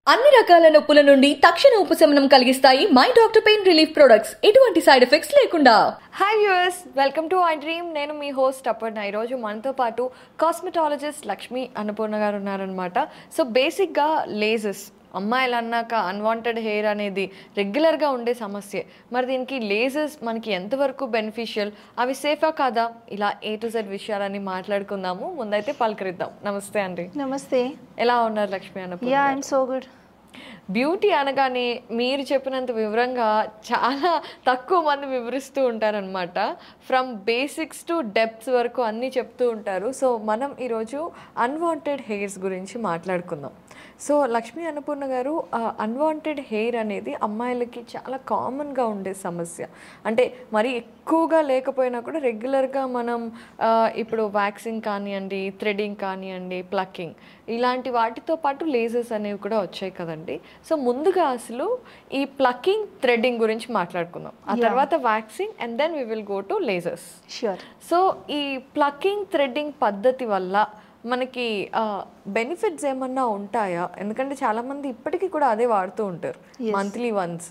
అన్ని రకాల నొప్పుల నుండి తక్షణ ఉపశమనం కలిగిస్తాయి my doctor pain relief products. ఎటువంటి సైడ్ ఎఫెక్ట్స్ లేకుండా. Hi viewers, welcome to I dream. నేను మీ హోస్ట్ అపర్ణ. ఈరోజు మనతో పాటు కాస్మెటాలజిస్ట్ లక్ష్మి అన్నపూర్ణ గారు ఉన్నారనమాట. సో బేసిక్గా లేజర్స్, అమ్మాయిలు అన్నాక అన్వాంటెడ్ హెయిర్ అనేది రెగ్యులర్గా ఉండే సమస్యే. మరి దీనికి లేజర్స్ మనకి ఎంతవరకు బెనిఫిషియల్, అవి సేఫా కాదా, ఇలా A to Z విషయాలని మాట్లాడుకుందాము. ముందైతే పలకరిద్దాం. నమస్తే అండి. నమస్తే. ఎలా ఉన్నారు Lakshmi Annapurna? Yeah, I'm so good. Beauty అనగానే మీరు చెప్పినంత వివరంగా చాలా తక్కువ మంది వివరిస్తూ ఉంటారనమాట. ఫ్రమ్ బేసిక్స్ టు డెప్త్స్ వరకు అన్నీ చెప్తూ ఉంటారు. సో మనం ఈరోజు అన్వాంటెడ్ హెయిర్స్ గురించి మాట్లాడుకుందాం. సో లక్ష్మీ అన్నపూర్ణ గారు, అన్వాంటెడ్ హెయిర్ అనేది అమ్మాయిలకి చాలా కామన్గా ఉండే సమస్య. అంటే మరి ఎక్కువగా లేకపోయినా కూడా రెగ్యులర్గా మనం ఇప్పుడు వ్యాక్సింగ్ కానివ్వండి, థ్రెడింగ్ కానివ్వండి, ప్లక్కింగ్ ఇలాంటి వాటితో పాటు లేజర్స్ అనేవి కూడా వచ్చాయి కదండి. సో ముందుగా అసలు ఈ ప్లక్కింగ్, థ్రెడ్డింగ్ గురించి మాట్లాడుకుందాం. ఆ తర్వాత waxing and then we will go to lasers. Sure. So ఈ ప్లక్కింగ్, థ్రెడ్డింగ్ పద్ధతి వల్ల మనకి బెనిఫిట్స్ ఏమన్నా ఉంటాయా? ఎందుకంటే చాలామంది ఇప్పటికీ కూడా అదే వాడుతూ ఉంటారు. మంత్లీ వన్స్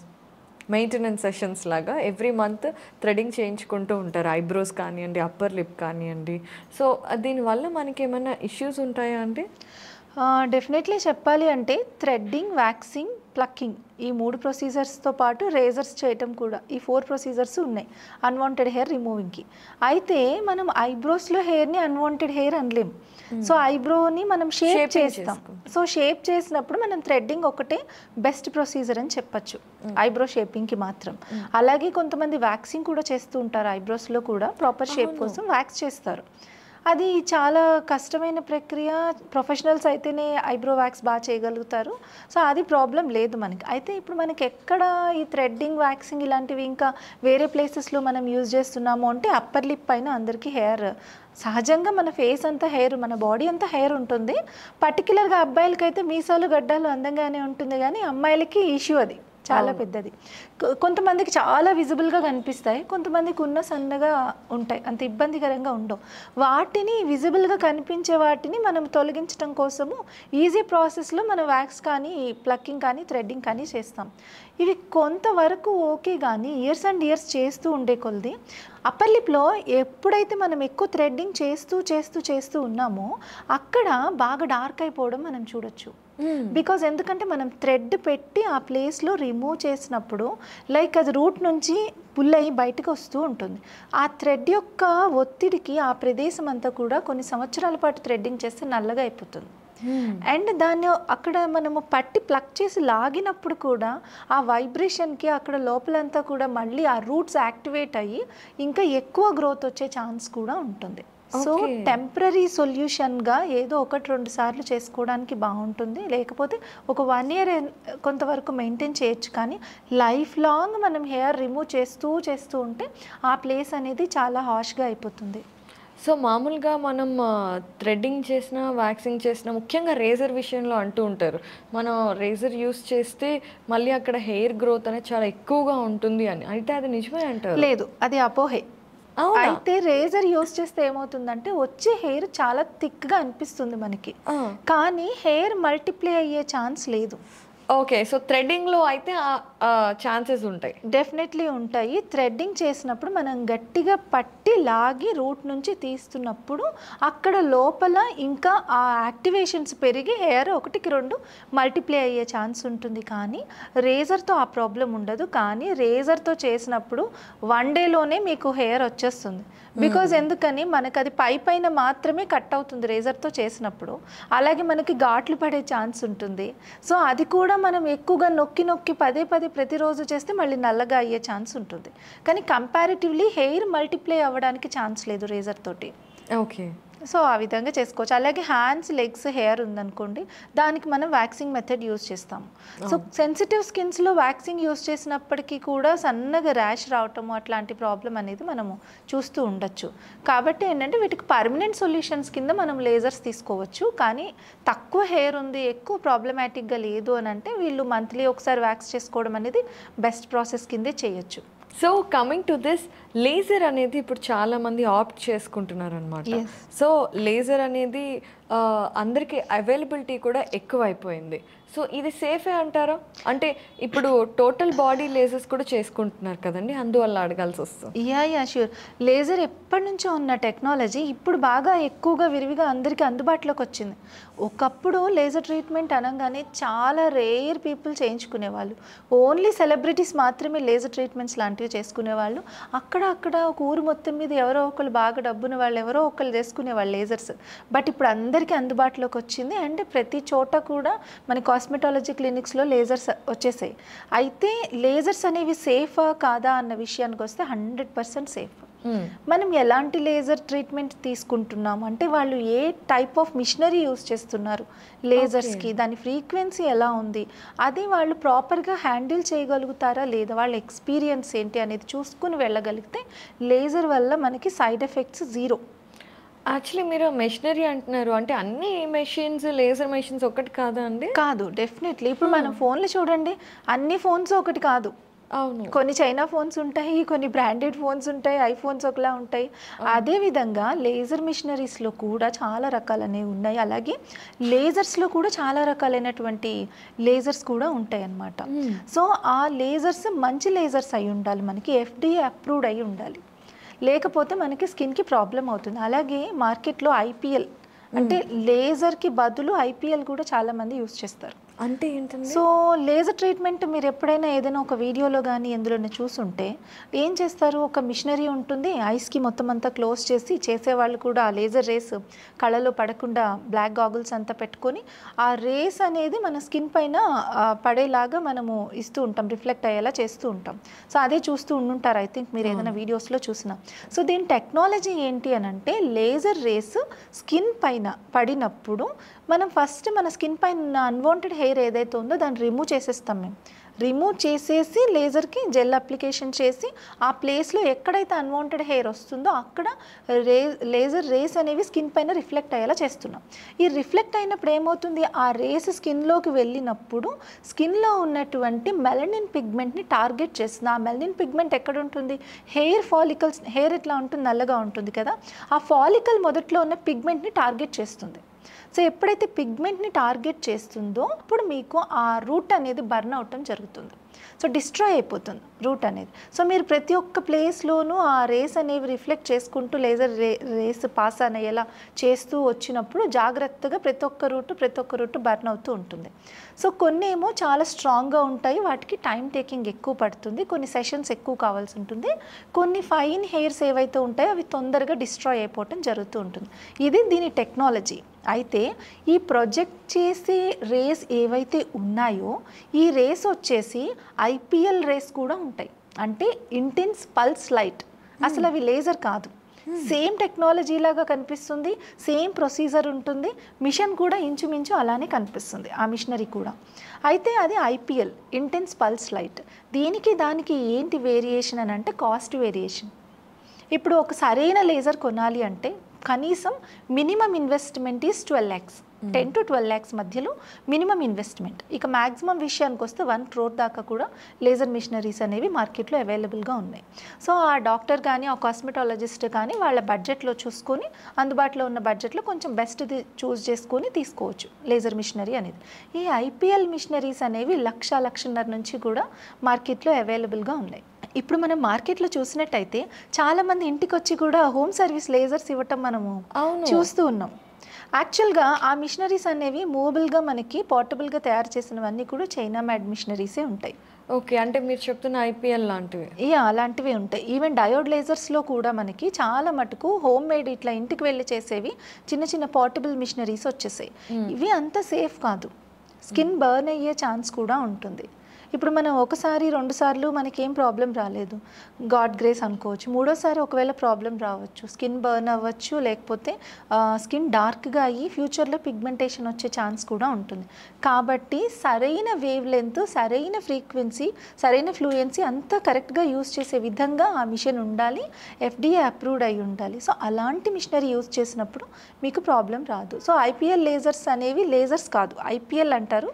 మెయింటెనెన్స్ సెషన్స్ లాగా ఎవ్రీ మంత్ థ్రెడింగ్ చేయించుకుంటూ ఉంటారు. ఐబ్రోస్ కానివ్వండి, అప్పర్ లిప్ కానివ్వండి. సో దీనివల్ల మనకి ఏమైనా ఇష్యూస్ ఉంటాయా అంటే? డెఫినెట్లీ చెప్పాలి అంటే థ్రెడ్డింగ్, వ్యాక్సింగ్, ప్లక్కింగ్ ఈ 3 ప్రొసీజర్స్తో పాటు రేజర్స్ చేయటం కూడా, ఈ 4 ప్రొసీజర్స్ ఉన్నాయి అన్వాంటెడ్ హెయిర్ రిమూవింగ్కి. అయితే మనం ఐబ్రోస్లో హెయిర్ని అన్వాంటెడ్ హెయిర్ అనలేం. సో ఐబ్రోని మనం షేప్ చేస్తాం. సో షేప్ చేసినప్పుడు మనం థ్రెడ్డింగ్ ఒకటే బెస్ట్ ప్రొసీజర్ అని చెప్పచ్చు ఐబ్రో షేపింగ్కి మాత్రం. అలాగే కొంతమంది వ్యాక్సింగ్ కూడా చేస్తూ ఉంటారు. ఐబ్రోస్లో కూడా ప్రాపర్ షేప్ కోసం వ్యాక్స్ చేస్తారు. అది చాలా కష్టమైన ప్రక్రియ. ప్రొఫెషనల్స్ అయితేనే ఐబ్రో వ్యాక్స్ బాగా చేయగలుగుతారు. సో అది ప్రాబ్లం లేదు మనకి. అయితే ఇప్పుడు మనకి ఎక్కడ ఈ థ్రెడ్డింగ్, వ్యాక్సింగ్ ఇలాంటివి ఇంకా వేరే ప్లేసెస్లో మనం యూజ్ చేస్తున్నాము అంటే అప్పర్ లిప్ పైన అందరికీ హెయిర్ సహజంగా, మన ఫేస్ అంతా హెయిర్, మన బాడీ అంతా హెయిర్ ఉంటుంది. పర్టికులర్గా అబ్బాయిలకైతే మీసాలు, గడ్డాలు అందంగానే ఉంటుంది, కానీ అమ్మాయిలకి ఇష్యూ అది చాలా పెద్దది. కొంతమందికి చాలా విజిబుల్గా కనిపిస్తాయి, కొంతమందికి ఉన్న సన్నగా ఉంటాయి, అంత ఇబ్బందికరంగా ఉండవు. వాటిని విజిబుల్గా కనిపించే వాటిని మనం తొలగించడం కోసము ఈజీ ప్రాసెస్లో మనం వ్యాక్స్ కానీ, ప్లక్కింగ్ కానీ, థ్రెడ్డింగ్ కానీ చేస్తాం. ఇవి కొంతవరకు ఓకే, కానీ ఇయర్స్ అండ్ ఇయర్స్ చేస్తూ ఉండే కొలది అప్పర్ లిప్లో ఎప్పుడైతే మనం ఎక్కువ థ్రెడ్డింగ్ చేస్తూ ఉన్నామో అక్కడ బాగా డార్క్ అయిపోవడం మనం చూడొచ్చు. బికాజ్ ఎందుకంటే మనం థ్రెడ్ పెట్టి ఆ ప్లేస్లో రిమూవ్ చేసినప్పుడు లైక్ అది రూట్ నుంచి పుల్ అయ్యి బయటకు వస్తూ ఉంటుంది. ఆ థ్రెడ్ యొక్క ఒత్తిడికి ఆ ప్రదేశం అంతా కూడా కొన్ని సంవత్సరాల పాటు థ్రెడ్డింగ్ చేస్తే నల్లగా అయిపోతుంది. అండ్ దాన్ని అక్కడ మనము పట్టి ప్లక్ చేసి లాగినప్పుడు కూడా ఆ వైబ్రేషన్కి అక్కడ లోపలంతా కూడా మళ్ళీ ఆ రూట్స్ యాక్టివేట్ అయ్యి ఇంకా ఎక్కువ గ్రోత్ వచ్చే ఛాన్స్ కూడా ఉంటుంది. సో టెంపరీ సొల్యూషన్గా ఏదో 1-2 సార్లు చేసుకోవడానికి బాగుంటుంది. లేకపోతే ఒక 1 year కొంతవరకు మెయింటైన్ చేయొచ్చు. కానీ లైఫ్ లాంగ్ మనం హెయిర్ రిమూవ్ చేస్తూ ఉంటే ఆ ప్లేస్ అనేది చాలా హాష్గా అయిపోతుంది. సో మామూలుగా మనం థ్రెడ్డింగ్ చేసినా, వ్యాక్సింగ్ చేసినా, ముఖ్యంగా రేజర్ విషయంలో అంటూ ఉంటారు, మనం రేజర్ యూస్ చేస్తే మళ్ళీ అక్కడ హెయిర్ గ్రోత్ అనేది చాలా ఎక్కువగా ఉంటుంది అని. అయితే అది నిజమే అంటారు? లేదు, అది అపోహే. అయితే రేజర్ యూస్ చేస్తే ఏమవుతుందంటే వచ్చే హెయిర్ చాలా థిక్గా అనిపిస్తుంది మనకి, కానీ హెయిర్ మల్టిప్లై అయ్యే ఛాన్స్ లేదు. ఓకే, సో థ్రెడ్డింగ్లో అయితే ఛాన్సెస్ ఉంటాయి, డెఫినెట్లీ ఉంటాయి. థ్రెడ్డింగ్ చేసినప్పుడు మనం గట్టిగా పట్టి లాగి రూట్ నుంచి తీస్తున్నప్పుడు అక్కడ లోపల ఇంకా ఆ యాక్టివేషన్స్ పెరిగి హెయిర్ 1-2 మల్టిప్లై అయ్యే ఛాన్స్ ఉంటుంది. కానీ రేజర్తో ఆ ప్రాబ్లం ఉండదు. కానీ రేజర్తో చేసినప్పుడు 1 dayలోనే మీకు హెయిర్ వచ్చేస్తుంది. బికాజ్ ఎందుకని, మనకు అది పైన మాత్రమే కట్ అవుతుంది రేజర్తో చేసినప్పుడు. అలాగే మనకి ఘాట్లు పడే ఛాన్స్ ఉంటుంది. సో అది కూడా మనం ఎక్కువగా నొక్కి పదే ప్రతిరోజు చేస్తే మళ్ళీ నల్లగా అయ్యే ఛాన్స్ ఉంటుంది. కానీ కంపారిటివ్లీ హెయిర్ మల్టిప్లై అవ్వడానికి ఛాన్స్ లేదు రేజర్ తోటి. ఓకే, సో ఆ విధంగా చేసుకోవచ్చు. అలాగే హ్యాండ్స్, లెగ్స్ హెయిర్ ఉందనుకోండి, దానికి మనం వ్యాక్సింగ్ మెథడ్ యూజ్ చేస్తాము. సో సెన్సిటివ్ స్కిన్స్లో వ్యాక్సింగ్ యూజ్ చేసినప్పటికీ కూడా సన్నగా ర్యాష్ రావటము అట్లాంటి ప్రాబ్లం అనేది మనము చూస్తూ ఉండొచ్చు. కాబట్టి ఏంటంటే వీటికి పర్మనెంట్ సొల్యూషన్స్ కింద మనం లేజర్స్ తీసుకోవచ్చు. కానీ తక్కువ హెయిర్ ఉంది, ఎక్కువ ప్రాబ్లమాటిక్గా లేదు అని అంటే వీళ్ళు మంత్లీ ఒకసారి వ్యాక్స్ చేసుకోవడం అనేది బెస్ట్ ప్రాసెస్ కిందే చేయొచ్చు. So coming to this, laser అనేది ఇప్పుడు చాలా మంది ఆప్ట్ చేసుకుంటున్నారు అనమాట. సో లేజర్ అనేది అందరికీ అవైలబిలిటీ కూడా ఎక్కువైపోయింది. సో ఇది సేఫే అంటారా? అంటే ఇప్పుడు టోటల్ బాడీ లేజర్స్ కూడా చేసుకుంటున్నారు కదండి, అందువల్ల అడగాల్సి వస్తుంది. Yeah sure. లేజర్ ఎప్పటి నుంచో ఉన్న టెక్నాలజీ ఇప్పుడు బాగా ఎక్కువగా విరివిగా అందరికీ అందుబాటులోకి వచ్చింది. ఒకప్పుడు లేజర్ ట్రీట్మెంట్ అనగానే చాలా రేర్ పీపుల్ చేయించుకునేవాళ్ళు. ఓన్లీ సెలబ్రిటీస్ మాత్రమే లేజర్ ట్రీట్మెంట్స్ లాంటివి చేసుకునేవాళ్ళు. అక్కడ ఒక ఊరు మొత్తం మీద ఎవరో ఒకళ్ళు బాగా డబ్బున్న వాళ్ళు ఎవరో ఒకళ్ళు చేసుకునేవాళ్ళు లేజర్స్. బట్ ఇప్పుడు అందరికీ అందుబాటులోకి వచ్చింది. అండ్ ప్రతి చోట కూడా మన కాస్మెటాలజీ క్లినిక్స్లో లేజర్స్ వచ్చేసాయి. అయితే లేజర్స్ అనేవి సేఫా కాదా అన్న విషయానికి వస్తే 100% సేఫ్. మనం ఎలాంటి లేజర్ ట్రీట్మెంట్ తీసుకుంటున్నాం అంటే వాళ్ళు ఏ టైప్ ఆఫ్ మిషనరీ యూస్ చేస్తున్నారు లేజర్స్కి, దాని ఫ్రీక్వెన్సీ ఎలా ఉంది, అది వాళ్ళు ప్రాపర్గా హ్యాండిల్ చేయగలుగుతారా లేదా, వాళ్ళ ఎక్స్పీరియన్స్ ఏంటి అనేది చూసుకుని వెళ్ళగలిగితే లేజర్ వల్ల మనకి సైడ్ ఎఫెక్ట్స్ జీరో. యాక్చువల్లీ మీరు మెషినరీ అంటున్నారు, అంటే అన్ని మెషిన్స్ లేజర్ మెషిన్స్ ఒకటి కాదా అండి? కాదు, డెఫినెట్లీ. ఇప్పుడు మనం ఫోన్లు చూడండి, అన్ని ఫోన్స్ ఒకటి కాదు. అవును, కొన్ని చైనా ఫోన్స్ ఉంటాయి, కొన్ని బ్రాండెడ్ ఫోన్స్ ఉంటాయి, ఐఫోన్స్ ఒకలా ఉంటాయి. అదేవిధంగా లేజర్ మిషనరీస్లో కూడా చాలా రకాలనేవి ఉన్నాయి. అలాగే లేజర్స్లో కూడా చాలా రకాలైనటువంటి లేజర్స్ కూడా ఉంటాయి అన్నమాట. సో ఆ లేజర్స్ మంచి లేజర్స్ అయి ఉండాలి, మనకి FDA అప్రూవ్డ్ అయి ఉండాలి, లేకపోతే మనకి స్కిన్కి ప్రాబ్లం అవుతుంది. అలాగే మార్కెట్లో IPL అంటే లేజర్కి బదులు IPL కూడా చాలామంది యూస్ చేస్తారు. అంటే ఏంటండి? సో లేజర్ ట్రీట్మెంట్ మీరు ఎప్పుడైనా ఏదైనా ఒక వీడియోలో కానీ ఎందులోనే చూసుంటే ఏం చేస్తారు, ఒక మిషనరీ ఉంటుంది, ఐస్కి మొత్తం అంతా క్లోజ్ చేసి చేసేవాళ్ళు కూడా ఆ లేజర్ రేస్ కళ్ళలో పడకుండా బ్లాక్ గాగుల్స్ అంతా పెట్టుకొని ఆ రేస్ అనేది మన స్కిన్ పైన పడేలాగా మనము ఇస్తూ ఉంటాం, రిఫ్లెక్ట్ అయ్యేలా చేస్తూ ఉంటాం. సో అదే చూస్తూ ఉండుంటారు, ఐ థింక్ మీరు ఏదైనా వీడియోస్లో చూసినా. సో దీని టెక్నాలజీ ఏంటి అని అంటే లేజర్ రేస్ స్కిన్ పైన పడినప్పుడు మనం ఫస్ట్ మన స్కిన్ పైన అన్వాంటెడ్ హెయిర్ ఏదైతే ఉందో దాన్ని రిమూవ్ చేసేస్తాం. మేము రిమూవ్ చేసేసి లేజర్కి జెల్ అప్లికేషన్ చేసి ఆ ప్లేస్లో ఎక్కడైతే అన్వాంటెడ్ హెయిర్ వస్తుందో అక్కడ లేజర్ రేస్ అనేవి స్కిన్ పైన రిఫ్లెక్ట్ అయ్యేలా చేస్తున్నాం. ఈ రిఫ్లెక్ట్ అయినప్పుడు ఏమవుతుంది, ఆ రేస్ స్కిన్లోకి వెళ్ళినప్పుడు స్కిన్లో ఉన్నటువంటి మెలనిన్ పిగ్మెంట్ని టార్గెట్ చేస్తుంది. ఆ మెలనిన్ పిగ్మెంట్ ఎక్కడ ఉంటుంది, హెయిర్ ఫాలికల్స్, హెయిర్ ఎట్లా ఉంటుంది, నల్లగా ఉంటుంది కదా, ఆ ఫాలికల్ మొదట్లో ఉన్న పిగ్మెంట్ని టార్గెట్ చేస్తుంది. సో ఎప్పుడైతే పిగ్మెంట్ని టార్గెట్ చేస్తుందో అప్పుడు మీకు ఆ రూట్ అనేది బర్న్ అవటం జరుగుతుంది. సో డిస్ట్రాయ్ అయిపోతుంది రూట్ అనేది. సో మీరు ప్రతి ఒక్క ప్లేస్లోనూ ఆ రేస్ అనేవి రిఫ్లెక్ట్ చేసుకుంటూ లేజర్ రేస్ పాస్ అయ్యేలా చేస్తూ వచ్చినప్పుడు జాగ్రత్తగా ప్రతి ఒక్క రూట్ బర్న్ అవుతూ ఉంటుంది. సో కొన్ని ఏమో చాలా స్ట్రాంగ్గా ఉంటాయి, వాటికి టైం టేకింగ్ ఎక్కువ పడుతుంది, కొన్ని సెషన్స్ ఎక్కువ కావాల్సి ఉంటుంది. కొన్ని ఫైన్ హెయిర్స్ ఏవైతే ఉంటాయో అవి తొందరగా డిస్ట్రాయ్ అయిపోవటం జరుగుతూ ఉంటుంది. ఇది దీని టెక్నాలజీ. అయితే ఈ ప్రొజెక్ట్ చేసే రేస్ ఏవైతే ఉన్నాయో ఈ రేస్ వచ్చేసి IPL రేస్ కూడా ఉంటాయి, అంటే ఇంటెన్స్ పల్స్ లైట్. అసలు అవి లేజర్ కాదు, సేమ్ టెక్నాలజీ లాగా కనిపిస్తుంది, సేమ్ ప్రొసీజర్ ఉంటుంది, మిషన్ కూడా ఇంచుమించు అలానే కనిపిస్తుంది ఆ మిషనరీ కూడా. అయితే అది IPL ఇంటెన్స్ పల్స్ లైట్. దీనికి దానికి ఏంటి వేరియేషన్ అని అంటే కాస్ట్ వేరియేషన్. ఇప్పుడు ఒక సరైన లేజర్ కొనాలి అంటే కనీసం minimum investment is 12 lakhs, 10 to 12 lakhs మధ్యలో మినిమం ఇన్వెస్ట్మెంట్. ఇక మ్యాక్సిమం విషయానికి వస్తే 1 crore దాకా కూడా లేజర్ మిషనరీస్ అనేవి మార్కెట్లో అవైలబుల్గా ఉన్నాయి. సో ఆ డాక్టర్ కానీ ఆ కాస్మెటాలజిస్ట్ కానీ వాళ్ళ బడ్జెట్లో చూసుకొని అందుబాటులో ఉన్న బడ్జెట్లో కొంచెం బెస్ట్ది చూస్ చేసుకొని తీసుకోవచ్చు లేజర్ మిషనరీ అనేది. ఈ IPL మిషనరీస్ అనేవి 1,00,000-1.5 నుంచి కూడా మార్కెట్లో అవైలబుల్గా ఉన్నాయి. ఇప్పుడు మనం మార్కెట్లో చూసినట్టయితే చాలామంది ఇంటికి వచ్చి కూడా హోమ్ సర్వీస్ లేజర్స్ ఇవ్వటం మనము చూస్తూ ఉన్నాం. యాక్చువల్గా ఆ మిషనరీస్ అనేవి మూవబుల్గా మనకి పోర్టబుల్గా తయారు చేసినవన్నీ కూడా చైనా మేడ్ మిషనరీసే ఉంటాయి. ఓకే, అంటే మీరు చెప్తున్న IPL లాంటివి అలాంటివి ఉంటాయి. ఈవెన్ డయోడ్ లేజర్స్లో కూడా మనకి చాలా మటుకు హోమ్ మేడ్ ఇట్లా ఇంటికి వెళ్ళి చేసేవి చిన్న చిన్న పోర్టబుల్ మిషనరీస్ వచ్చేసాయి. ఇవి అంత సేఫ్ కాదు, స్కిన్ బర్న్ అయ్యే ఛాన్స్ కూడా ఉంటుంది. ఇప్పుడు మనం ఒకసారి 2 సార్లు మనకేం ప్రాబ్లం రాలేదు, గాడ్ గ్రేస్ అనుకోవచ్చు. 3వసారి ఒకవేళ ప్రాబ్లం రావచ్చు, స్కిన్ బర్న్ అవ్వచ్చు, లేకపోతే స్కిన్ డార్క్గా అయ్యి ఫ్యూచర్లో పిగ్మెంటేషన్ వచ్చే ఛాన్స్ కూడా ఉంటుంది. కాబట్టి సరైన వేవ్ లెంత్, సరైన ఫ్రీక్వెన్సీ, సరైన ఫ్లూయెన్సీ అంతా కరెక్ట్గా యూస్ చేసే విధంగా ఆ మిషన్ ఉండాలి, FDA అప్రూవ్డ్ అయి ఉండాలి. సో అలాంటి మిషనరీ యూస్ చేసినప్పుడు మీకు ప్రాబ్లం రాదు. సో IPL లేజర్స్ అనేవి లేజర్స్ కాదు, IPL అంటారు.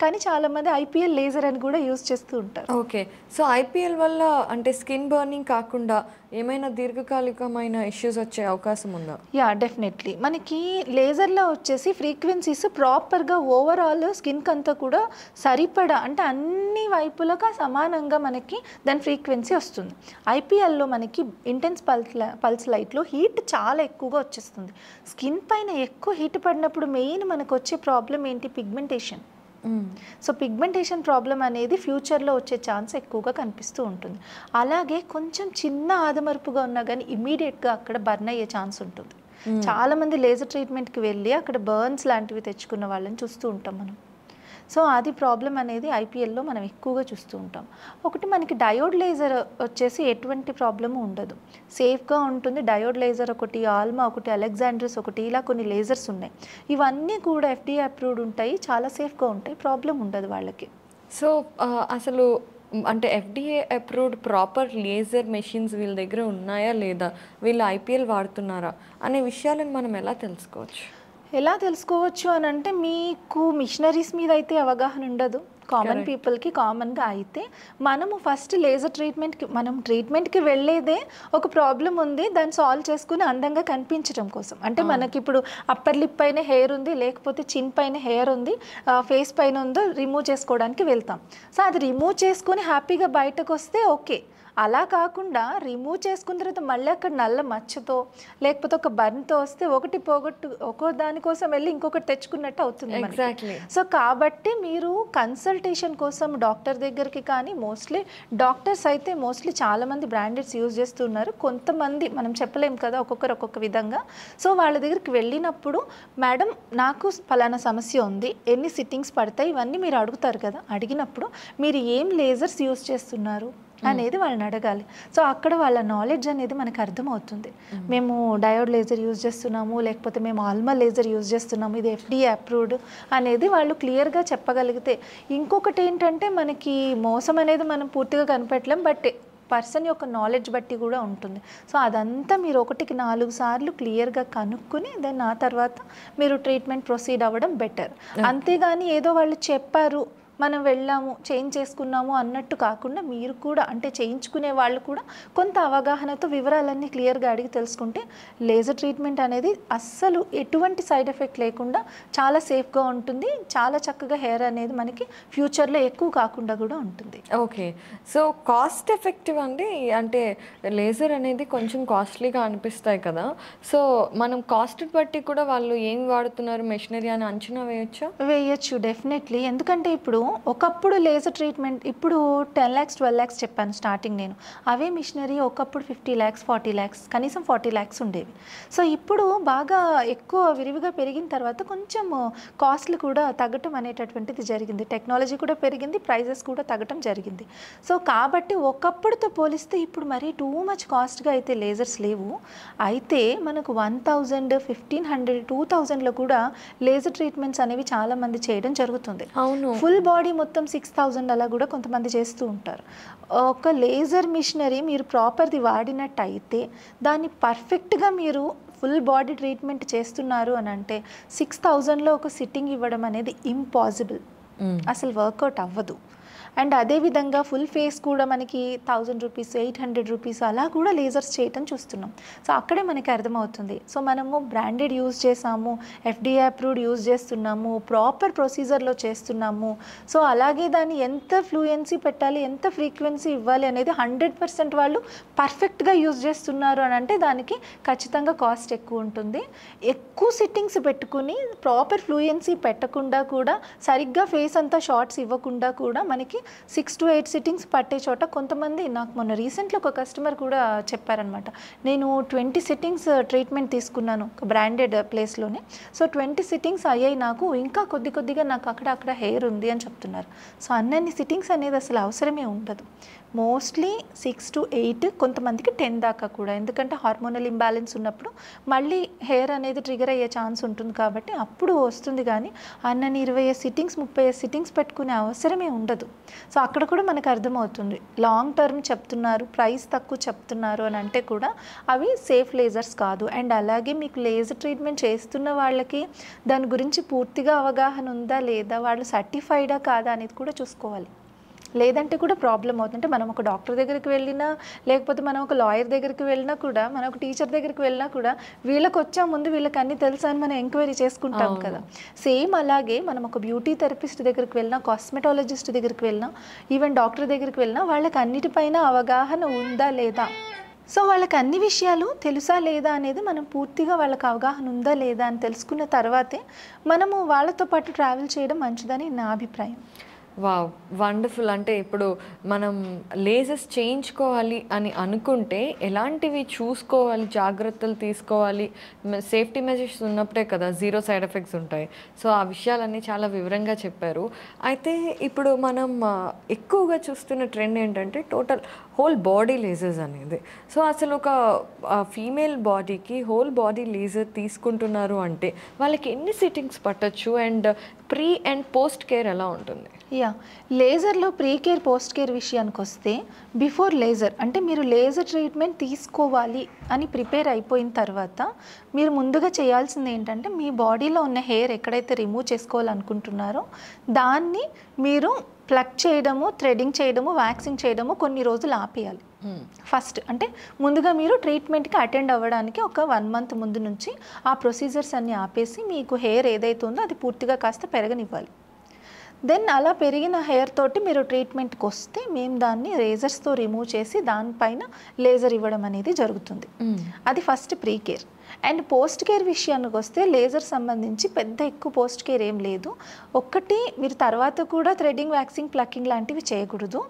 కానీ చాలామంది IPL లేజర్ అని కూడా యూజ్ చేస్తూ ఉంటారు. ఓకే. సో ఐపీఎల్ వల్ల అంటే స్కిన్ బర్నింగ్ కాకుండా ఏమైనా దీర్ఘకాలికమైన ఇష్యూస్ వచ్చే అవకాశం ఉందా? డెఫినెట్లీ మనకి లేజర్లో వచ్చేసి ఫ్రీక్వెన్సీస్ ప్రాపర్గా ఓవరాల్ స్కిన్కి అంతా కూడా సరిపడా అంటే అన్ని వైపులుగా సమానంగా మనకి దాని ఫ్రీక్వెన్సీ వస్తుంది. ఐపీఎల్లో మనకి ఇంటెన్స్ పల్స్ లైట్లో హీట్ చాలా ఎక్కువగా వచ్చేస్తుంది. స్కిన్ పైన ఎక్కువ హీట్ పడినప్పుడు మెయిన్ మనకు వచ్చే ప్రాబ్లం ఏంటి? పిగ్మెంటేషన్. సో పిగ్మెంటేషన్ ప్రాబ్లం అనేది ఫ్యూచర్లో వచ్చే ఛాన్స్ ఎక్కువగా కనిపిస్తూ ఉంటుంది. అలాగే కొంచెం చిన్న ఆదమరుపుగా ఉన్నా కానీ ఇమీడియట్గా అక్కడ బర్న్ అయ్యే ఛాన్స్ ఉంటుంది. చాలామంది లేజర్ ట్రీట్మెంట్కి వెళ్ళి అక్కడ బర్న్స్ లాంటివి తెచ్చుకున్న వాళ్ళని చూస్తూ ఉంటాం మనం. సో అది ప్రాబ్లం అనేది ఐపీఎల్లో మనం ఎక్కువగా చూస్తూ ఉంటాం. ఒకటి మనకి డయోడ్ లేజర్ వచ్చేసి ఎటువంటి ప్రాబ్లము ఉండదు, సేఫ్గా ఉంటుంది. డయోడ్ లేజర్ ఒకటి, ఆల్మా ఒకటి, అలెగ్జాండ్రస్ ఒకటి, ఇలా కొన్ని లేజర్స్ ఉన్నాయి. ఇవన్నీ కూడా ఎఫ్డీఏ అప్రూవ్డ్ ఉంటాయి, చాలా సేఫ్గా ఉంటాయి, ప్రాబ్లం ఉండదు వాళ్ళకి. సో అసలు అంటే FDA approved proper laser machines వీళ్ళ దగ్గర ఉన్నాయా లేదా, వీళ్ళు ఐపీఎల్ వాడుతున్నారా అనే విషయాలను మనం ఎలా తెలుసుకోవచ్చు? ఎలా తెలుసుకోవచ్చు అని అంటే మీకు మిషనరీస్ మీద అయితే అవగాహన ఉండదు, కామన్ పీపుల్కి కామన్గా. అయితే మనము ఫస్ట్ లేజర్ ట్రీట్మెంట్కి వెళ్ళేదే ఒక ప్రాబ్లం ఉంది దాన్ని సాల్వ్ చేసుకుని అందంగా కనిపించడం కోసం. అంటే మనకి ఇప్పుడు అప్పర్ లిప్ పైన హెయిర్ ఉంది, లేకపోతే చిన్ పైన హెయిర్ ఉంది, ఫేస్ పైన ఉందో రిమూవ్ చేసుకోవడానికి వెళ్తాం. సో అది రిమూవ్ చేసుకొని హ్యాపీగా బయటకు వస్తే ఓకే. అలా కాకుండా రిమూవ్ చేసుకున్న తర్వాత మళ్ళీ అక్కడ నల్ల మచ్చతో లేకపోతే ఒక బర్న్తో వస్తే ఒకటి పోగొట్టు ఒక్కో దానికోసం వెళ్ళి ఇంకొకటి తెచ్చుకున్నట్టు అవుతుంది. ఎగ్జాక్ట్లీ. సో కాబట్టి మీరు కన్సల్టేషన్ కోసం డాక్టర్ దగ్గరికి కానీ, మోస్ట్లీ డాక్టర్స్ అయితే మోస్ట్లీ చాలామంది బ్రాండెడ్స్ యూజ్ చేస్తున్నారు. కొంతమంది మనం చెప్పలేం కదా, ఒక్కొక్కరు ఒక్కొక్క విధంగా. సో వాళ్ళ దగ్గరికి వెళ్ళినప్పుడు మేడం నాకు ఫలానా సమస్య ఉంది, ఎన్ని సిట్టింగ్స్ పడతాయి, ఇవన్నీ మీరు అడుగుతారు కదా. అడిగినప్పుడు మీరు ఏం లేజర్స్ యూజ్ చేస్తున్నారు అనేది వాళ్ళని అడగాలి. సో అక్కడ వాళ్ళ నాలెడ్జ్ అనేది మనకు అర్థమవుతుంది. మేము డయోడ్ లేజర్ యూజ్ చేస్తున్నాము, లేకపోతే మేము ఆల్మా లేజర్ యూజ్ చేస్తున్నాము, ఇది ఎఫ్డీఏ అప్రూవ్డ్ అనేది వాళ్ళు క్లియర్గా చెప్పగలిగితే. ఇంకొకటి ఏంటంటే మనకి మోసం అనేది మనం పూర్తిగా కనిపెట్టలేం, బట్ పర్సన్ యొక్క నాలెడ్జ్ బట్టి కూడా ఉంటుంది. సో అదంతా మీరు 1కి 4 సార్లు క్లియర్గా కనుక్కొని దెన్ ఆ తర్వాత మీరు ట్రీట్మెంట్ ప్రొసీడ్ అవ్వడం బెటర్. అంతేగాని ఏదో వాళ్ళు చెప్పారు మనం వెళ్ళాము చేంజ్ చేసుకున్నాము అన్నట్టు కాకుండా మీరు కూడా అంటే చేయించుకునే వాళ్ళు కూడా కొంత అవగాహనతో వివరాలన్నీ క్లియర్గా అడిగి తెలుసుకుంటే లేజర్ ట్రీట్మెంట్ అనేది అస్సలు ఎటువంటి సైడ్ ఎఫెక్ట్ లేకుండా చాలా సేఫ్గా ఉంటుంది. చాలా చక్కగా హెయిర్ అనేది మనకి ఫ్యూచర్లో ఎక్కువ కాకుండా కూడా ఉంటుంది. ఓకే. సో కాస్ట్ ఎఫెక్టివ్ అండి, అంటే లేజర్ అనేది కొంచెం కాస్ట్లీగా అనిపిస్తాయి కదా. సో మనం కాస్ట్ బట్టి కూడా వాళ్ళు ఏం వాడుతున్నారు మెషినరీ అని అంచనా వేయచ్చు డెఫినెట్లీ. ఎందుకంటే ఇప్పుడు ఒకప్పుడు లేజర్ ట్రీట్మెంట్ ఇప్పుడు 10 lakhs 12 lakhs చెప్పాను స్టార్టింగ్ నేను. అవే మిషనరీ ఒకప్పుడు 50 lakhs 40 lakhs కనీసం 40 lakhs ఉండేవి. సో ఇప్పుడు బాగా ఎక్కువ విరివిగా పెరిగిన తర్వాత కొంచెం కాస్ట్లు కూడా తగ్గటం అనేటటువంటిది జరిగింది. టెక్నాలజీ కూడా పెరిగింది, ప్రైజెస్ కూడా తగ్గటం జరిగింది. సో కాబట్టి ఒకప్పుడుతో పోలిస్తే ఇప్పుడు మరీ టూ మచ్ కాస్ట్గా అయితే లేజర్స్ లేవు. అయితే మనకు 1000 1500 2000లో కూడా లేజర్ ట్రీట్మెంట్స్ అనేవి చాలామంది చేయడం జరుగుతుంది. అవును. ఫుల్ బాడీ మొత్తం 6000 అలా కూడా కొంతమంది చేస్తూ ఉంటారు. ఒక లేజర్ మిషనరీ మీరు ప్రాపర్ది వాడినట్టయితే దాన్ని పర్ఫెక్ట్గా మీరు ఫుల్ బాడీ ట్రీట్మెంట్ చేస్తున్నారు అని అంటే 6000లో ఒక సిట్టింగ్ ఇవ్వడం అనేది ఇంపాసిబుల్, అసలు వర్కౌట్ అవ్వదు. అండ్ అదేవిధంగా ఫుల్ ఫేస్ కూడా మనకి 1000 రూపీస్ 800 రూపీస్ అలా కూడా లేజర్స్ చేయటం చూస్తున్నాం. సో అక్కడే మనకి అర్థమవుతుంది. సో మనము బ్రాండెడ్ యూజ్ చేసాము, ఎఫ్డీఏ అప్రూవ్డ్ యూజ్ చేస్తున్నాము, ప్రాపర్ ప్రొసీజర్లో చేస్తున్నాము. సో అలాగే దాన్ని ఎంత ఫ్లూయెన్సీ పెట్టాలి, ఎంత ఫ్రీక్వెన్సీ ఇవ్వాలి అనేది 100% వాళ్ళు పర్ఫెక్ట్గా యూజ్ చేస్తున్నారు అని అంటే దానికి ఖచ్చితంగా కాస్ట్ ఎక్కువ ఉంటుంది. ఎక్కువ సిట్టింగ్స్ పెట్టుకుని ప్రాపర్ ఫ్లూయెన్సీ పెట్టకుండా కూడా సరిగ్గా ఫేస్ అంతా షార్ట్స్ ఇవ్వకుండా కూడా మనకి 6 to 8 సిట్టింగ్స్ పట్టే చోట కొంతమంది నాకు మొన్న రీసెంట్లీ ఒక కస్టమర్ కూడా చెప్పారనమాట, నేను 20 సిట్టింగ్స్ ట్రీట్మెంట్ తీసుకున్నాను ఒక బ్రాండెడ్ ప్లేస్లోనే. సో 20 సిట్టింగ్స్ అయ్యాయి, నాకు ఇంకా కొద్దిగా నాకు అక్కడ హెయిర్ ఉంది అని చెప్తున్నారు. సో అన్ని సిట్టింగ్స్ అనేది అసలు అవసరమే ఉండదు. మోస్ట్లీ 6 to 8 కొంతమందికి 10 దాకా కూడా, ఎందుకంటే హార్మోనల్ ఇంబ్యాలెన్స్ ఉన్నప్పుడు మళ్ళీ హెయిర్ అనేది ట్రిగర్ అయ్యే ఛాన్స్ ఉంటుంది కాబట్టి అప్పుడు వస్తుంది. కానీ అన్నని 20 సిట్టింగ్స్ 30 సిట్టింగ్స్ పెట్టుకునే అవసరమే ఉండదు. సో అక్కడ కూడా మనకు అర్థమవుతుంది లాంగ్ టర్మ్ చెప్తున్నారు, ప్రైస్ తక్కువ చెప్తున్నారు అని అంటే కూడా అవి సేఫ్ లేజర్స్ కాదు. అండ్ అలాగే మీకు లేజర్ ట్రీట్మెంట్ చేస్తున్న వాళ్ళకి దాని గురించి పూర్తిగా అవగాహన ఉందా లేదా, వాళ్ళు సర్టిఫైడా కాదా అనేది కూడా చూసుకోవాలి. లేదంటే కూడా ప్రాబ్లం అవుతుంది. అంటే మనం ఒక డాక్టర్ దగ్గరికి వెళ్ళినా, లేకపోతే మనం ఒక లాయర్ దగ్గరికి వెళ్ళినా కూడా, మనం ఒక టీచర్ దగ్గరికి వెళ్ళినా కూడా వీళ్ళకి వచ్చా ముందు వీళ్ళకి అన్నీ తెలుసా అని మనం ఎంక్వైరీ చేసుకుంటాం కదా. సేమ్ అలాగే మనం ఒక బ్యూటీ థెరపిస్ట్ దగ్గరికి వెళ్ళినా, కాస్మెటాలజిస్ట్ దగ్గరికి వెళ్ళినా, ఈవెన్ డాక్టర్ దగ్గరికి వెళ్ళినా వాళ్ళకి అన్నిటిపైన అవగాహన ఉందా లేదా, సో వాళ్ళకి అన్ని విషయాలు తెలుసా లేదా అనేది మనం పూర్తిగా వాళ్ళకి అవగాహన ఉందా లేదా అని తెలుసుకున్న తర్వాతే మనము వాళ్ళతో పాటు ట్రావెల్ చేయడం మంచిదని నా అభిప్రాయం. Wow, wonderful. అంటే ఇప్పుడు మనం లేజర్స్ చేయించుకోవాలి అని అనుకుంటే ఎలాంటివి చూసుకోవాలి, జాగ్రత్తలు తీసుకోవాలి, సేఫ్టీ మెజర్స్ ఉన్నప్పుడే కదా జీరో సైడ్ ఎఫెక్ట్స్ ఉంటాయి. సో ఆ విషయాలన్నీ చాలా వివరంగా చెప్పారు. అయితే ఇప్పుడు మనం ఎక్కువగా చూస్తున్న ట్రెండ్ ఏంటంటే టోటల్ హోల్ బాడీ లేజర్స్ అనేది. సో అసలు ఒక ఫీమేల్ బాడీకి హోల్ బాడీ లేజర్ తీసుకుంటున్నారు అంటే వాళ్ళకి ఎన్ని సిట్టింగ్స్ పట్టచ్చు, and pre and post care ఎలా ఉంటుంది? యా, లేజర్లో ప్రీ కేర్ పోస్ట్ కేర్ విషయానికి వస్తే, బిఫోర్ లేజర్ అంటే మీరు లేజర్ ట్రీట్మెంట్ తీసుకోవాలి అని ప్రిపేర్ అయిపోయిన తర్వాత మీరు ముందుగా చేయాల్సింది ఏంటంటే, మీ బాడీలో ఉన్న హెయిర్ ఎక్కడైతే రిమూవ్ చేసుకోవాలనుకుంటున్నారో దాన్ని మీరు ప్లగ్ చేయడము, థ్రెడింగ్ చేయడము, వ్యాక్సింగ్ చేయడము కొన్ని రోజులు ఆపేయాలి. ఫస్ట్ అంటే ముందుగా మీరు ట్రీట్మెంట్కి అటెండ్ అవ్వడానికి ఒక 1 month ముందు నుంచి ఆ ప్రొసీజర్స్ అన్నీ ఆపేసి మీకు హెయిర్ ఏదైతే ఉందో అది పూర్తిగా కాస్త పెరగనివ్వాలి. దెన్ అలా పెరిగిన హెయిర్ తోటి మీరు ట్రీట్మెంట్కి వస్తే మేము దాన్ని రేజర్స్తో రిమూవ్ చేసి దానిపైన లేజర్ ఇవ్వడం అనేది జరుగుతుంది. అది first pre care. And post care విషయానికి వస్తే లేజర్ సంబంధించి పెద్ద ఎక్కువ పోస్ట్ కేర్ ఏం లేదు. ఒక్కటి, మీరు తర్వాత కూడా థ్రెడింగ్, వ్యాక్సింగ్, ప్లక్కింగ్ లాంటివి చేయకూడదు.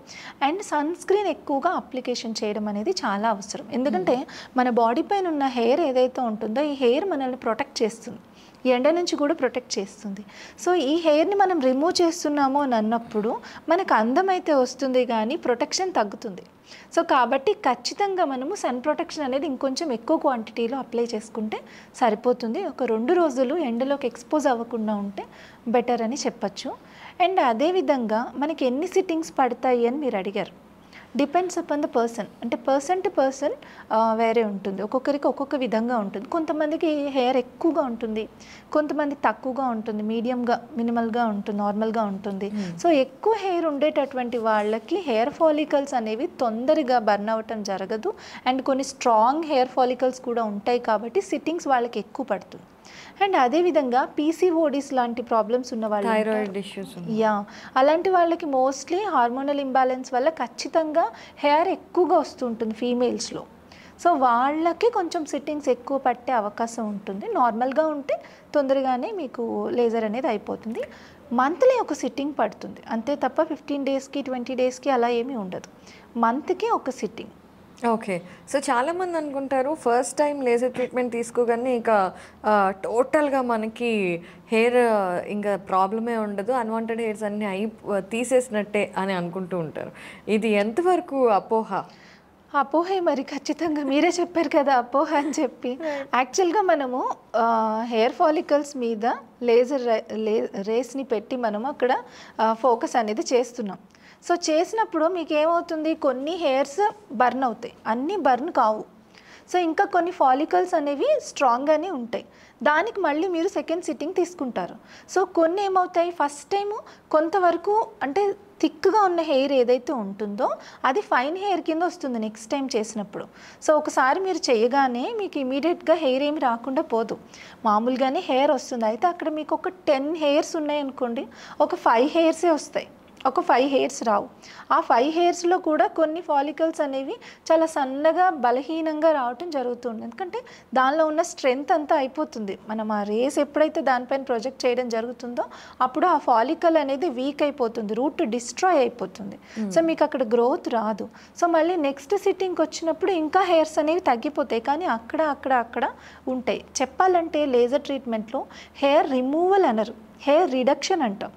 అండ్ సన్ స్క్రీన్ ఎక్కువగా అప్లికేషన్ చేయడం అనేది చాలా అవసరం. ఎందుకంటే మన బాడీ పైన ఉన్న హెయిర్ ఏదైతే ఉంటుందో ఈ హెయిర్ మనల్ని ప్రొటెక్ట్ చేస్తుంది, ఎండ నుంచి కూడా ప్రొటెక్ట్ చేస్తుంది. సో ఈ హెయిర్ని మనం రిమూవ్ చేస్తున్నాము అని అన్నప్పుడు మనకు అందం అయితే వస్తుంది కానీ ప్రొటెక్షన్ తగ్గుతుంది. సో కాబట్టి ఖచ్చితంగా మనము సన్ ప్రొటెక్షన్ అనేది ఇంకొంచెం ఎక్కువ క్వాంటిటీలో అప్లై చేసుకుంటే సరిపోతుంది. ఒక 2 రోజులు ఎండలోకి ఎక్స్పోజ్ అవ్వకుండా ఉంటే బెటర్ అని చెప్పచ్చు. అండ్ అదేవిధంగా మనకి ఎన్ని సిట్టింగ్స్ పడతాయి అని మీరు అడిగారు. డిపెండ్స్ అపాన్ ద పర్సన్, అంటే పర్సన్ టు పర్సన్ వేరే ఉంటుంది. ఒక్కొక్కరికి ఒక్కొక్క విధంగా ఉంటుంది. కొంతమందికి హెయిర్ ఎక్కువగా ఉంటుంది, కొంతమంది తక్కువగా ఉంటుంది, మీడియంగా, మినిమల్గా ఉంటుంది, నార్మల్గా ఉంటుంది. సో ఎక్కువ హెయిర్ ఉండేటటువంటి వాళ్ళకి హెయిర్ ఫాలికల్స్ అనేవి తొందరగా బర్న్ అవ్వటం జరగదు. అండ్ కొన్ని స్ట్రాంగ్ హెయిర్ ఫాలికల్స్ కూడా ఉంటాయి కాబట్టి సిట్టింగ్స్ వాళ్ళకి ఎక్కువ పడుతుంది. అండ్ అదేవిధంగా పీసీఓడిస్ లాంటి ప్రాబ్లమ్స్ ఉన్న వాళ్ళు, థైరాయిడ్ ఇష్యూస్, యా, అలాంటి వాళ్ళకి మోస్ట్లీ హార్మోనల్ ఇంబ్యాలెన్స్ వల్ల ఖచ్చితంగా హెయిర్ ఎక్కువగా వస్తుంటుంది ఫీమేల్స్లో. సో వాళ్ళకి కొంచెం సిట్టింగ్స్ ఎక్కువ పట్టే అవకాశం ఉంటుంది. నార్మల్గా ఉంటే తొందరగానే మీకు లేజర్ అనేది అయిపోతుంది. మంత్లీ ఒక సిట్టింగ్ పడుతుంది అంతే తప్ప 15 daysకి 20 daysకి అలా ఏమీ ఉండదు. మంత్కి ఒక సిట్టింగ్. ఓకే. సో చాలామంది అనుకుంటారు ఫస్ట్ టైం లేజర్ ట్రీట్మెంట్ తీసుకోగానే ఇక టోటల్గా మనకి హెయిర్ ఇంకా ప్రాబ్లమే ఉండదు, అన్వాంటెడ్ హెయిర్స్ అన్నీ తీసేసినట్టే అని అనుకుంటూ ఉంటారు. ఇది ఎంతవరకు అపోహ? అపోహే మరి, ఖచ్చితంగా మీరే చెప్పారు కదా అపోహ అని చెప్పి. యాక్చువల్గా మనము హెయిర్ ఫాలికల్స్ మీద లేజర్ రేస్ని పెట్టి మనము అక్కడ ఫోకస్ అనేది చేస్తున్నాం. సో చేసినప్పుడు మీకు ఏమవుతుంది, కొన్ని హెయిర్స్ బర్న్ అవుతాయి, అన్నీ బర్న్ కావు. సో ఇంకా కొన్ని ఫాలికల్స్ అనేవి స్ట్రాంగ్గానే ఉంటాయి. దానికి మళ్ళీ మీరు సెకండ్ సిట్టింగ్ తీసుకుంటారు. సో కొన్ని ఏమవుతాయి, ఫస్ట్ టైము కొంతవరకు అంటే థిక్గా ఉన్న హెయిర్ ఏదైతే ఉంటుందో అది ఫైన్ హెయిర్ కింద వస్తుంది నెక్స్ట్ టైం చేసినప్పుడు. సో ఒకసారి మీరు చేయగానే మీకు ఇమీడియట్గా హెయిర్ ఏమి రాకుండా పోదు, మామూలుగానే హెయిర్ వస్తుంది. అయితే అక్కడ మీకు ఒక 10 hairs ఉన్నాయనుకోండి, ఒక 5 hairsే వస్తాయి, ఒక 5 hairs రావు. ఆ 5 hairsలో కూడా కొన్ని ఫాలికల్స్ అనేవి చాలా సన్నగా బలహీనంగా రావటం జరుగుతుంది. ఎందుకంటే దానిలో ఉన్న స్ట్రెంగ్త్ అంతా అయిపోతుంది. మనం ఆ రేస్ ఎప్పుడైతే దానిపైన ప్రొజెక్ట్ చేయడం జరుగుతుందో అప్పుడు ఆ ఫాలికల్ అనేది వీక్ అయిపోతుంది, రూట్ డిస్ట్రాయ్ అయిపోతుంది. సో మీకు అక్కడ గ్రోత్ రాదు. సో మళ్ళీ నెక్స్ట్ సిట్టింగ్కి వచ్చినప్పుడు ఇంకా హెయిర్స్ అనేవి తగ్గిపోతాయి, కానీ అక్కడ ఉంటాయి. చెప్పాలంటే లేజర్ ట్రీట్మెంట్లో హెయిర్ రిమూవల్ అనరు, హెయిర్ రిడక్షన్ అంటాం.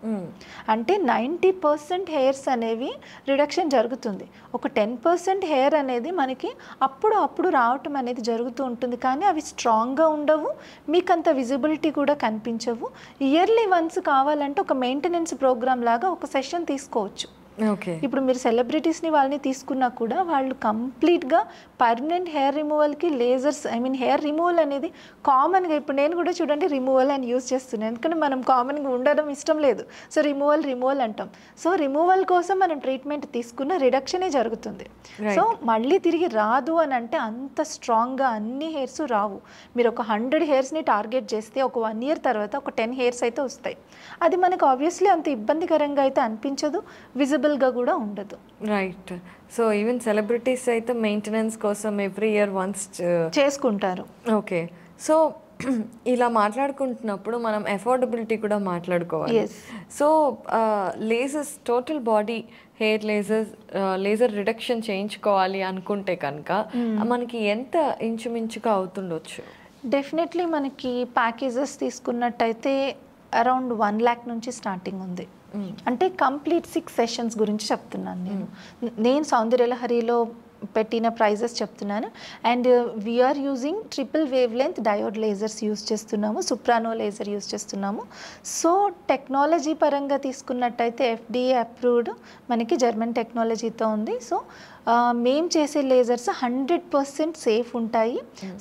అంటే 90% హెయిర్స్ అనేవి రిడక్షన్ జరుగుతుంది. ఒక 10% హెయిర్ అనేది మనకి అప్పుడు రావటం అనేది జరుగుతూ ఉంటుంది, కానీ అవి స్ట్రాంగ్గా ఉండవు, మీకు అంత విజిబిలిటీ కూడా కనిపించవు. ఇయర్లీ వన్స్ కావాలంటే ఒక మెయింటెనెన్స్ ప్రోగ్రామ్ లాగా ఒక సెషన్ తీసుకోవచ్చు. ఓకే. ఇప్పుడు మీరు సెలబ్రిటీస్ని వాళ్ళని తీసుకున్నా కూడా వాళ్ళు కంప్లీట్గా పర్మనెంట్ హెయిర్ రిమూవల్కి లేజర్స్ హెయిర్ రిమూవల్ అనేది కామన్గా ఇప్పుడు నేను కూడా చూడండి రిమూవల్ అని యూజ్ చేస్తున్నాను, ఎందుకంటే మనం కామన్గా ఉండడం ఇష్టం లేదు. సో రిమూవల్ అంటాం. సో రిమూవల్ కోసం మనం ట్రీట్మెంట్ తీసుకున్న రిడక్షనే జరుగుతుంది. సో మళ్ళీ తిరిగి రాదు అని అంటే అంత స్ట్రాంగ్గా అన్ని హెయిర్స్ రావు. మీరు ఒక 100 హెయిర్స్ని టార్గెట్ చేస్తే ఒక 1 ఇయర్ తర్వాత ఒక 10 హెయిర్స్ అయితే వస్తాయి. అది మనకు ఆబ్వియస్లీ అంత ఇబ్బందికరంగా అయితే అనిపించదు, విజిబుల్గా కూడా ఉండదు. రైట్. సో ఈవెన్ సెలబ్రిటీస్ అయితే మెయింటెనెన్స్ కోసం ఎవ్రీ ఇయర్ వన్స్ చేసుకుంటారు. ఓకే. సో ఇలా మాట్లాడుకుంటున్నప్పుడు మనం అఫోర్డబిలిటీ కూడా మాట్లాడుకోవాలి. So lasers total body hair laser reduction చేయించుకోవాలి అనుకుంటే కనుక మనకి ఎంత ఇంచుమించుగా అవుతుండొచ్చు? డెఫినెట్లీ మనకి ప్యాకేజెస్ తీసుకున్నట్టయితే అరౌండ్ 1 lakh నుంచి స్టార్టింగ్ ఉంది. అంటే కంప్లీట్ 6 సెషన్స్ గురించి చెప్తున్నాను నేను సౌందర్యలహరిలో పెట్టిన ప్రైజెస్ చెప్తున్నాను. And we are using triple wavelength diode lasers use చేస్తున్నాము, సుప్రానో లేజర్ యూజ్ చేస్తున్నాము. సో టెక్నాలజీ పరంగా తీసుకున్నట్టయితే FDA అప్రూవ్డ్ మనకి జర్మన్ టెక్నాలజీతో ఉంది. సో మేము చేసే లేజర్స్ 100% సేఫ్ ఉంటాయి,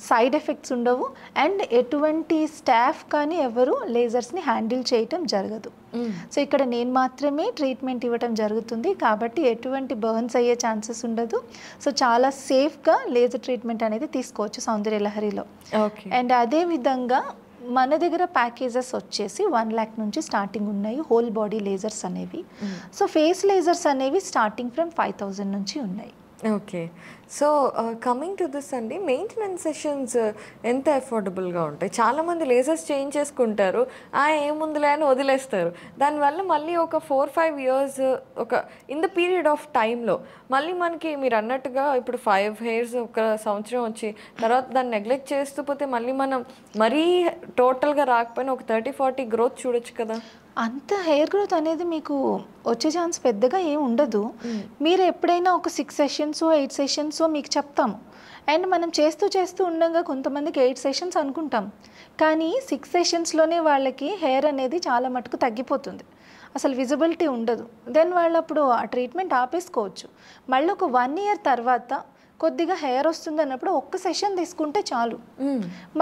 సైడ్ ఎఫెక్ట్స్ ఉండవు, అండ్ ఎటువంటి స్టాఫ్ కానీ ఎవరు లేజర్స్ని హ్యాండిల్ చేయటం జరగదు. సో ఇక్కడ నేను మాత్రమే ట్రీట్మెంట్ ఇవ్వటం జరుగుతుంది కాబట్టి ఎటువంటి బర్న్స్ అయ్యే ఛాన్సెస్ ఉండదు. సో చాలా సేఫ్గా లేజర్ ట్రీట్మెంట్ అనేది తీసుకోవచ్చు సౌందర్యలహరిలో. అండ్ అదేవిధంగా మన దగ్గర ప్యాకేజెస్ వచ్చేసి 1 lakh నుంచి స్టార్టింగ్ ఉన్నాయి హోల్ బాడీ లేజర్స్ అనేవి. సో ఫేస్ లేజర్స్ అనేవి స్టార్టింగ్ ఫ్రమ్ 5,000 నుంచి ఉన్నాయి. Okay. So coming to this అండి, మెయింటెనెన్స్ సెషన్స్ ఎంత అఫోర్డబుల్గా ఉంటాయి? చాలామంది లేజర్స్ చేసుకుంటారు, ఏముందిలే అని వదిలేస్తారు. దానివల్ల మళ్ళీ ఒక 4-5 years ఒక ఇన్ ద పీరియడ్ ఆఫ్ టైంలో మళ్ళీ మనకి మీరు అన్నట్టుగా ఇప్పుడు 5 hairs ఒక సంవత్సరం వచ్చి తర్వాత దాన్ని నెగ్లెక్ట్ చేస్తూ పోతే మళ్ళీ మనం మరీ టోటల్గా రాకపోయినా ఒక 30-40 గ్రోత్ చూడొచ్చు కదా. అంత హెయిర్ గ్రోత్ అనేది మీకు వచ్చే ఛాన్స్ పెద్దగా ఏం ఉండదు. మీరు ఎప్పుడైనా ఒక 6 sessions 8 sessions మీకు చెప్తాము, అండ్ మనం చేస్తూ ఉండగా కొంతమందికి 8 sessions అనుకుంటాం, కానీ 6 sessionsలోనే వాళ్ళకి హెయిర్ అనేది చాలా మటుకు తగ్గిపోతుంది, అసలు విజిబిలిటీ ఉండదు. దెన్ వాళ్ళు అప్పుడు ఆ ట్రీట్మెంట్ ఆపేసుకోవచ్చు. మళ్ళీ ఒక 1 year తర్వాత కొద్దిగా హెయిర్ వస్తుంది అన్నప్పుడు ఒక్క సెషన్ తీసుకుంటే చాలు.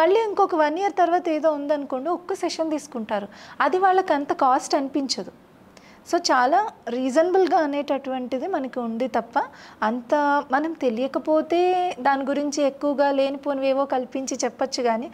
మళ్ళీ ఇంకొక 1 year తర్వాత ఏదో ఉందనుకోండి ఒక్క సెషన్ తీసుకుంటారు, అది వాళ్ళకి అంత కాస్ట్ అనిపించదు. సో చాలా రీజనబుల్గా అనేటటువంటిది మనకి ఉంది తప్ప అంత మనం తెలియకపోతే దాని గురించి ఎక్కువగా లేనిపోనివేవో కల్పించి చెప్పచ్చు. కానీ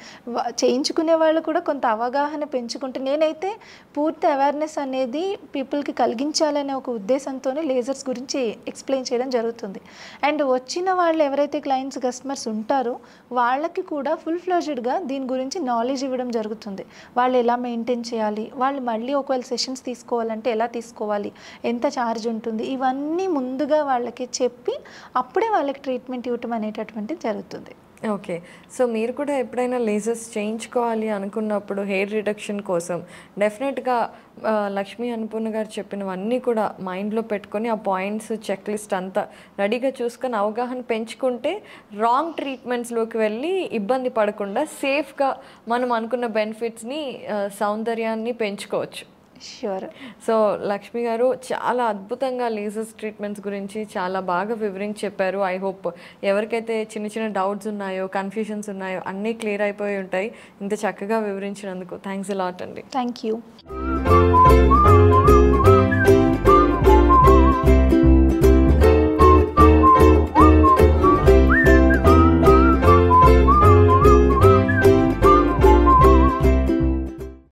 చేయించుకునే వాళ్ళు కూడా కొంత అవగాహన పెంచుకుంటే, నేనైతే పూర్తి అవేర్నెస్ అనేది పీపుల్కి కలిగించాలనే ఒక ఉద్దేశంతోనే లేజర్స్ గురించి ఎక్స్ప్లెయిన్ చేయడం జరుగుతుంది. అండ్ వచ్చిన వాళ్ళు ఎవరైతే క్లయింట్స్ కస్టమర్స్ ఉంటారో వాళ్ళకి కూడా ఫుల్ ఫ్లెడ్జ్డ్గా దీని గురించి నాలెడ్జ్ ఇవ్వడం జరుగుతుంది. వాళ్ళు ఎలా మెయింటైన్ చేయాలి, వాళ్ళు మళ్ళీ ఒకవేళ సెషన్స్ తీసుకోవాలంటే ఎలా తీసుకోవాలి, ఎంత ఛార్జ్ ఉంటుంది, ఇవన్నీ ముందుగా వాళ్ళకి చెప్పి అప్పుడే వాళ్ళకి ట్రీట్మెంట్ ఇవ్వటం అనేటటువంటిది జరుగుతుంది. ఓకే. సో మీరు కూడా ఎప్పుడైనా లేజర్స్ చేయించుకోవాలి అనుకున్నప్పుడు హెయిర్ రిడక్షన్ కోసం డెఫినెట్గా లక్ష్మీ అన్నపూర్ణ గారు చెప్పినవన్నీ కూడా మైండ్లో పెట్టుకొని ఆ పాయింట్స్ చెక్ లిస్ట్ అంతా రెడీగా చూసుకొని అవగాహన పెంచుకుంటే రాంగ్ ట్రీట్మెంట్స్లోకి వెళ్ళి ఇబ్బంది పడకుండా సేఫ్గా మనం అనుకున్న బెనిఫిట్స్ని సౌందర్యాన్ని పెంచుకోవచ్చు. ష్యూర్. సో లక్ష్మి గారు చాలా అద్భుతంగా లేజర్స్ ట్రీట్మెంట్స్ గురించి చాలా బాగా వివరించి చెప్పారు. ఐ హోప్ ఎవరికైతే చిన్న చిన్న డౌట్స్ ఉన్నాయో కన్ఫ్యూషన్స్ ఉన్నాయో అన్నీ క్లియర్ అయిపోయి ఉంటాయి. ఇంత చక్కగా వివరించినందుకు థ్యాంక్స్ ఎ లాట్ అండి. Thank you.